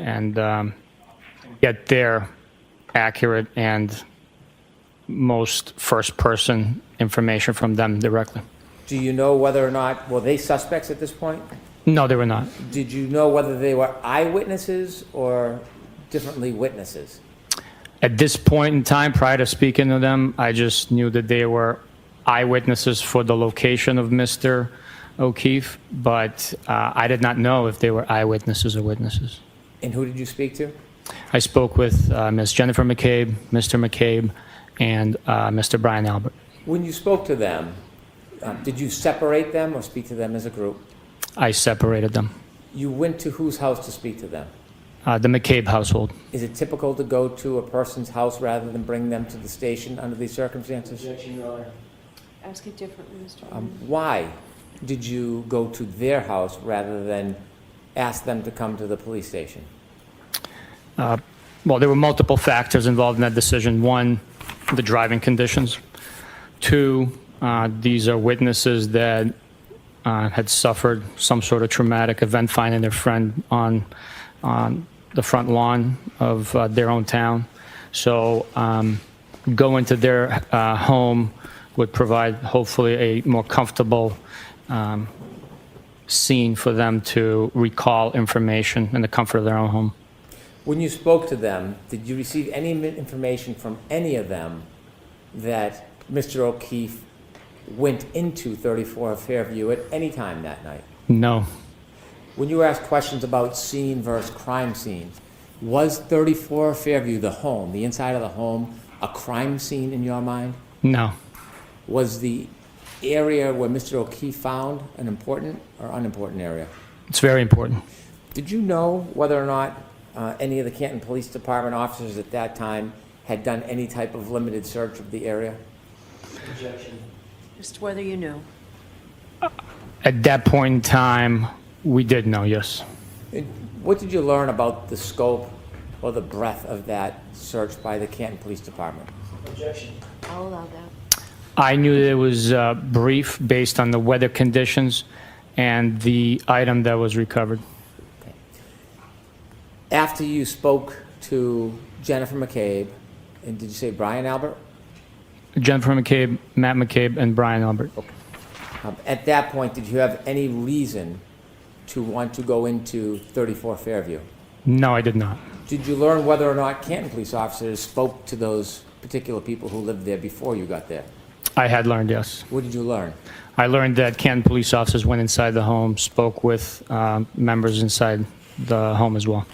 and get their accurate and most first-person information from them directly. Do you know whether or not, were they suspects at this point? No, they were not. Did you know whether they were eyewitnesses or differently witnesses? At this point in time, prior to speaking to them, I just knew that they were eyewitnesses for the location of Mr. O'Keefe, but I did not know if they were eyewitnesses or witnesses. And who did you speak to? I spoke with Ms. Jennifer McCabe, Mr. McCabe, and Mr. Brian Albert. When you spoke to them, did you separate them or speak to them as a group? I separated them. You went to whose house to speak to them? The McCabe household. Is it typical to go to a person's house rather than bring them to the station under these circumstances? Objection, Your Honor. Ask it differently, Mr. Chairman. Why did you go to their house rather than ask them to come to the police station? Well, there were multiple factors involved in that decision. One, the driving conditions. Two, these are witnesses that had suffered some sort of traumatic event, finding their friend on the front lawn of their own town. So going to their home would provide hopefully a more comfortable scene for them to recall information in the comfort of their own home. When you spoke to them, did you receive any information from any of them that Mr. O'Keefe went into 34 Fairview at any time that night? No. When you were asked questions about scene versus crime scene, was 34 Fairview, the home, the inside of the home, a crime scene in your mind? No. Was the area where Mr. O'Keefe found an important or unimportant area? It's very important. Did you know whether or not any of the Canton Police Department officers at that time had done any type of limited search of the area? Objection. Just whether you know. At that point in time, we did know, yes. And what did you learn about the scope or the breadth of that search by the Canton Police Department? Objection. I'll allow that. I knew that it was brief based on the weather conditions and the item that was recovered. Okay. After you spoke to Jennifer McCabe, and did you say Brian Albert? Jennifer McCabe, Matt McCabe, and Brian Albert. Okay. At that point, did you have any reason to want to go into 34 Fairview? No, I did not. Did you learn whether or not Canton police officers spoke to those particular people who lived there before you got there? I had learned, yes. What did you learn? I learned that Canton police officers went inside the home, spoke with members inside the home as well.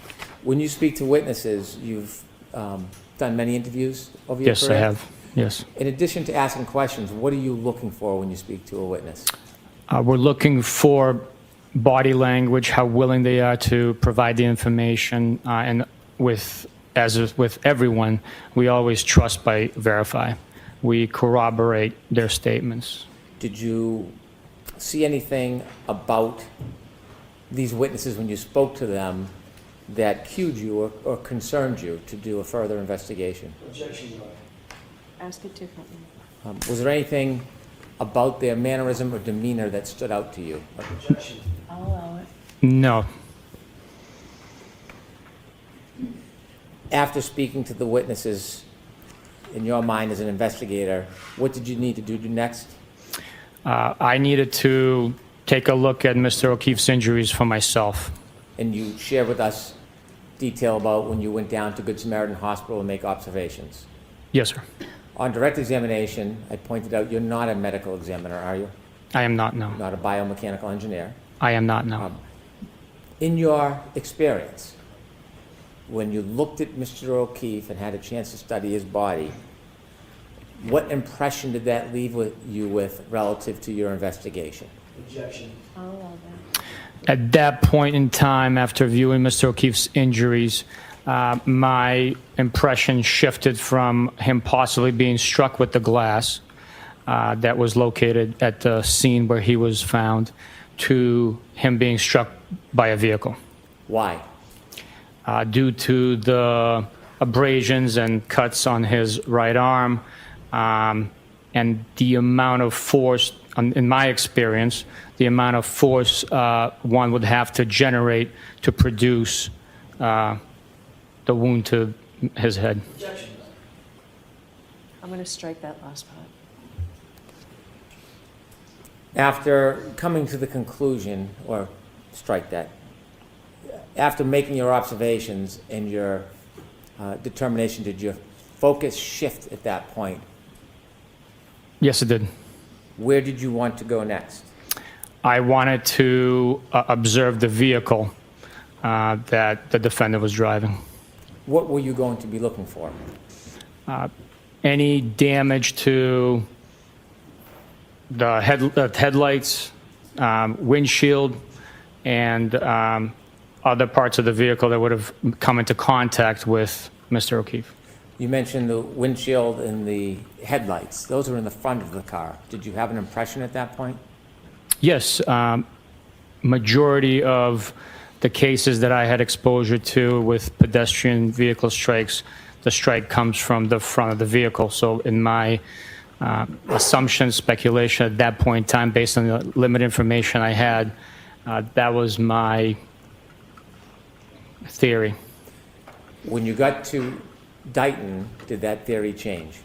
When you speak to witnesses, you've done many interviews over your Yes, career? I have. Yes. In addition to asking questions, what are you looking for when you speak to a witness? We're looking for body language, how willing they are to provide the information, and as with everyone, we always trust by verify. We corroborate their statements. Did you see anything about these witnesses when you spoke to them that cued you or concerned you to do a further investigation? Objection, Your Honor. Ask it differently. Was there anything about their mannerism or demeanor that stood out to you? Objection. I'll allow it. No. After speaking to the witnesses, in your mind as an investigator, what did you need to do next? I needed to take a look at Mr. O'Keefe's injuries for myself. And you share with us detail about when you went down to Good Samaritan Hospital and make observations. Yes, sir. On direct examination, I pointed out you're not a medical examiner, are you? I am not, no. Not a biomechanical engineer. I am not, no. In your experience, when you looked at Mr. O'Keefe and had a chance to study his body, what impression did that leave you with relative to your investigation? Objection. I'll allow that. At that point in time, after viewing Mr. O'Keefe's injuries, my impression shifted from him possibly being struck with the glass that was located at the scene where he was found to him being struck by a vehicle. Why? Due to the abrasions and cuts on his right arm, and the amount of force, in my experience, the amount of force one would have to generate to produce the wound to his head. Objection. I'm going to strike that last part. After coming to the conclusion, or strike that, after making your observations and your determination, did your focus shift at that point? Yes, it did. Where did you want to go next? I wanted to observe the vehicle that the defendant was driving. What were you going to be looking for? Any damage to the headlights, windshield, and other parts of the vehicle that would have come into contact with Mr. O'Keefe. You mentioned the windshield and the headlights. Those are in the front of the car. Did you have an impression at that point? Yes, majority of the cases that I had exposure to with pedestrian vehicle strikes, the strike comes from the front of the vehicle. So in my assumption, speculation at that point in time, based on the limited information I had, that was my theory. When you got to Dighton, did that theory change?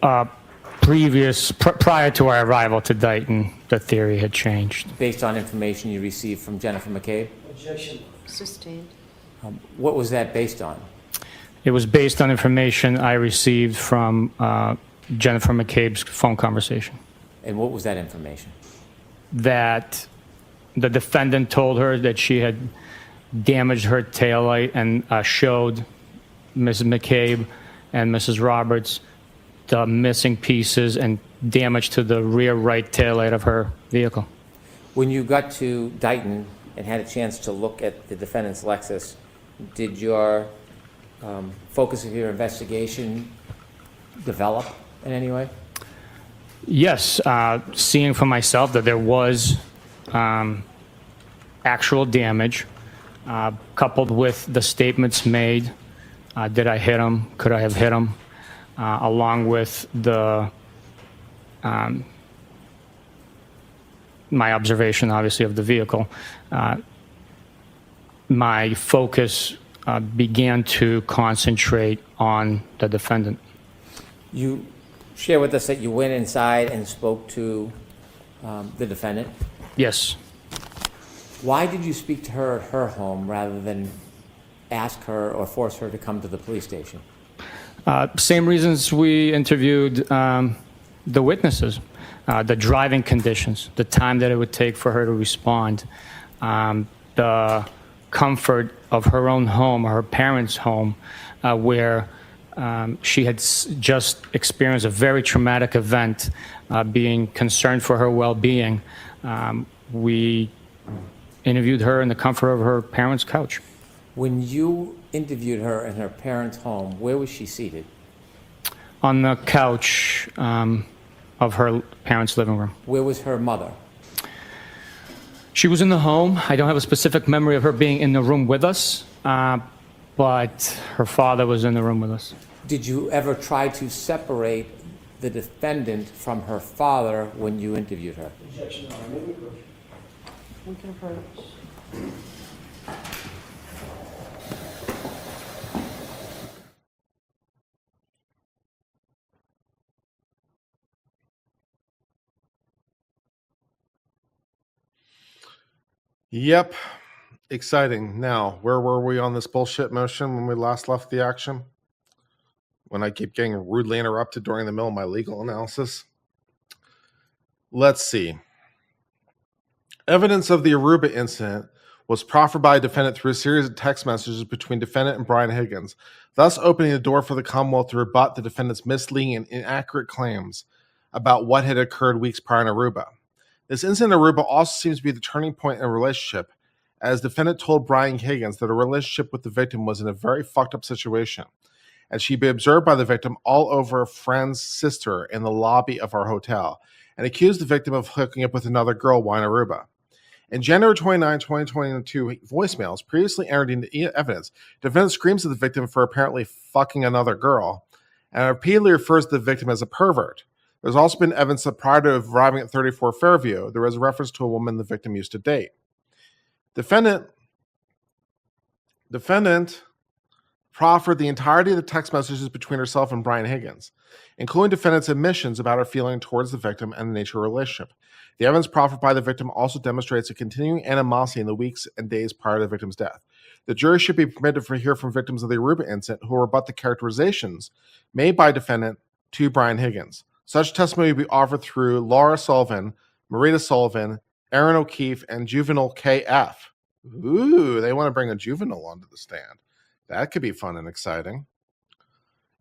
Prior to our arrival to Dighton, the theory had changed. Based on information you received from Jennifer McCabe? Objection. Sustained. What was that based on? It was based on information I received from Jennifer McCabe's phone conversation. And what was that information? That the defendant told her that she had damaged her taillight and showed Mrs. McCabe and Mrs. Roberts the missing pieces and damage to the rear right taillight of her vehicle. When you got to Dighton and had a chance to look at the defendant's Lexus, did your focus of your investigation develop in any way? Yes, seeing for myself that there was actual damage, coupled with the statements made, did I hit him, could I have hit him, along with the my observation, obviously, of the vehicle, my focus began to concentrate on the defendant. You share with us that you went inside and spoke to the defendant. Yes. Why did you speak to her at her home rather than ask her or force her to come to the police station? Same reasons we interviewed the witnesses. The driving conditions, the time that it would take for her to respond, the comfort of her own home, or her parents' home, where she had just experienced a very traumatic event, being concerned for her well-being. We interviewed her in the comfort of her parents' couch. When you interviewed her in her parents' home, where was she seated? On the couch of her parents' living room. Where was her mother? She was in the home. I don't have a specific memory of her being in the room with us, but her father was in the room with us. Did you ever try to separate the defendant from her father when you interviewed her? Objection, Your Honor. May we approach? We can approach. Yep. Exciting. Now, where were we on this bullshit motion when we last left the action? When I keep getting rudely interrupted during the middle of my legal analysis? Let's see. Evidence of the Aruba incident was proffered by a defendant through a series of text messages between defendant and Brian Higgins, thus opening the door for the Commonwealth to rebut the defendant's misleading and inaccurate claims about what had occurred weeks prior in Aruba. This incident in Aruba also seems to be the turning point in a relationship, as defendant told Brian Higgins that a relationship with the victim was in a very fucked up situation, and she'd be observed by the victim all over a friend's sister in the lobby of our hotel, and accused the victim of hooking up with another girl while in Aruba. In January 29, 2022 voicemails previously entered into evidence, defendant screams at the victim for apparently fucking another girl, and repeatedly refers to the victim as a pervert. There's also been evidence that prior to arriving at 34 Fairview, there was a reference to a woman the victim used to date. Defendant Defendant proffered the entirety of the text messages between herself and Brian Higgins, including defendant's admissions about her feeling towards the victim and the nature of the relationship. The evidence proffered by the victim also demonstrates a continuing animosity in the weeks and days prior to the victim's death. The jury should be permitted to hear from victims of the Aruba incident who rebut the characterizations made by defendant to Brian Higgins. Such testimony will be offered through Laura Sullivan, Marita Sullivan, Aaron O'Keefe, and Juvenile KF. Ooh, they want to bring a juvenile onto the stand. That could be fun and exciting.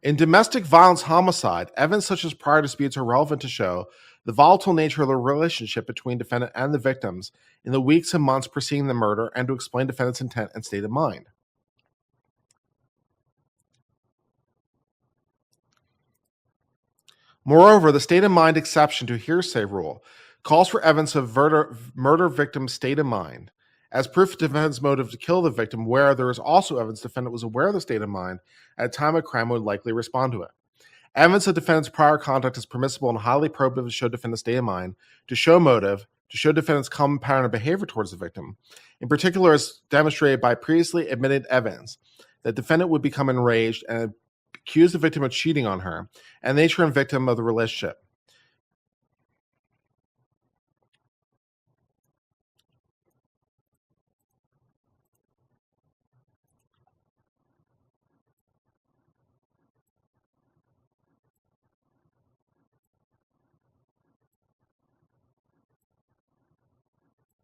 In domestic violence homicide, evidence such as prior disputes are relevant to show the volatile nature of the relationship between defendant and the victims in the weeks and months preceding the murder and to explain defendant's intent and state of mind. Moreover, the state of mind exception to hearsay rule calls for evidence of murder victim's state of mind as proof of defendant's motive to kill the victim, where there is also evidence defendant was aware of the state of mind at the time of crime would likely respond to it. Evidence of defendant's prior conduct is permissible and highly probative to show defendant's state of mind, to show motive, to show defendant's common pattern of behavior towards the victim. In particular, as demonstrated by previously admitted evidence that defendant would become enraged and accuse the victim of cheating on her, and the nature and victim of the relationship.